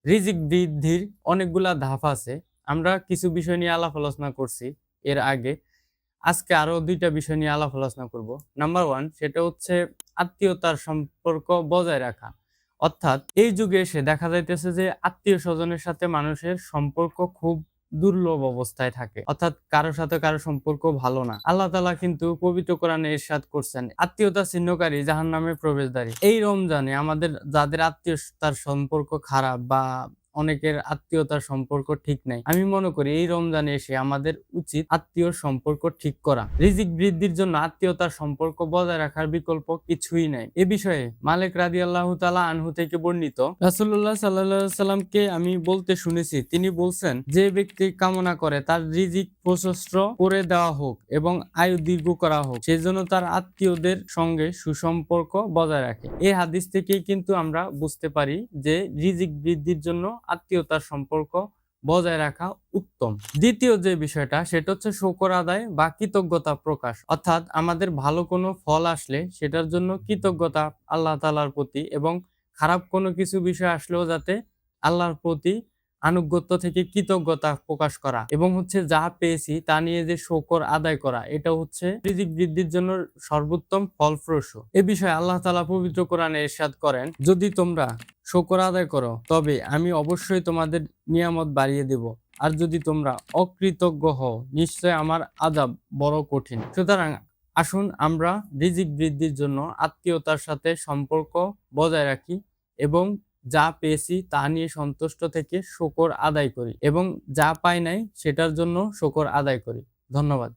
রিজিক বৃদ্ধির অনেকগুলা ধাপ আছে। আমরা কিছু বিষয় নিয়ে আলাপ আলোচনা করছি এর আগে। আজকে আরো ২ টা বিষয় নিয়ে আলাপ আলোচনা করব। নাম্বার 1 সেটা হচ্ছে আত্মীয়তার সম্পর্ক বজায় রাখা। অর্থাৎ এই যুগে এসে দেখা যাইতেছে যে আত্মীয়-স্বজনের সাথে মানুষের সম্পর্ক খুব দুর্লভ অবস্থায় থাকে। অর্থাৎ কারো সাথে কারো সম্পর্ক ভালো না। আল্লাহ তাআলা কিন্তু পবিত্র কোরআনে ইরশাদ করছেন, আত্মীয়তা ছিন্নকারী জাহান্নামের প্রবেশদ্বারী। এই রমজানে আমাদের যাদের আত্মীয়তার সম্পর্ক খারাপ বা অনেকের আত্মীয়তার সম্পর্ক ঠিক নাই, আমি মনে করি এই রমজানে এসে আমাদের উচিত আত্মীয়র সম্পর্ক ঠিক করা। রিজিক বৃদ্ধির জন্য আত্মীয়তার সম্পর্ক বজায় রাখার বিকল্প কিছুই নাই। এ বিষয়ে মালিক রাদিয়াল্লাহু তাআলা আনহু থেকে বর্ণিত, রাসূলুল্লাহ সাল্লাল্লাহু আলাইহি সাল্লামকে আমি বলতে শুনেছি, তিনি বলছেন, যে ব্যক্তি কামনা করে তার রিজিক প্রশস্ত করে দেওয়া হোক এবং আয়ু দীর্ঘ করা হোক, সেজন্য তার আত্মীয়দের সঙ্গে সুসম্পর্ক বজায় রাখে। এই হাদিস থেকেই কিন্তু আমরা বুঝতে পারি যে রিজিক বৃদ্ধির জন্য আত্মীয়তার সম্পর্ক বজায় রাখা উত্তম। দ্বিতীয় যে বিষয়টা সেটা হচ্ছে শুকর আদায় বা কৃতজ্ঞতা প্রকাশ। অর্থাৎ আমাদের ভালো কোনো ফল আসলে সেটার জন্য কৃতজ্ঞতা আল্লাহ তাআলার প্রতি, এবং খারাপ কোনো কিছু বিষয় আসলেও যাতে আল্লাহর প্রতি আনুগত্য থেকে কৃতজ্ঞতা প্রকাশ করা, এবং হচ্ছে যা পেয়েছি তা নিয়ে যে শুকর আদায় করা, এটা হচ্ছে রিজিক বৃদ্ধির জন্য সর্বোত্তম ফলপ্রসূ। এ বিষয়ে আল্লাহ তাআলা পবিত্র কোরআনে ইরশাদ করেন, যদি তোমরা শুকর আদায় করো তবে আমি অবশ্যই তোমাদের নিয়ামত বাড়িয়ে দেব, আর যদি তোমরা অকৃতজ্ঞ হও নিশ্চয় আমার আযাব বড় কঠিন। সুতরাং আসুন আমরা রিজিক বৃদ্ধির জন্য আত্মীয়তার সাথে সম্পর্ক বজায় রাখি এবং যা পেয়েছি তা নিয়ে সন্তুষ্ট থেকে শুকর আদায় করি, এবং যা পাই নাই সেটার জন্য শুকর আদায় করি। ধন্যবাদ।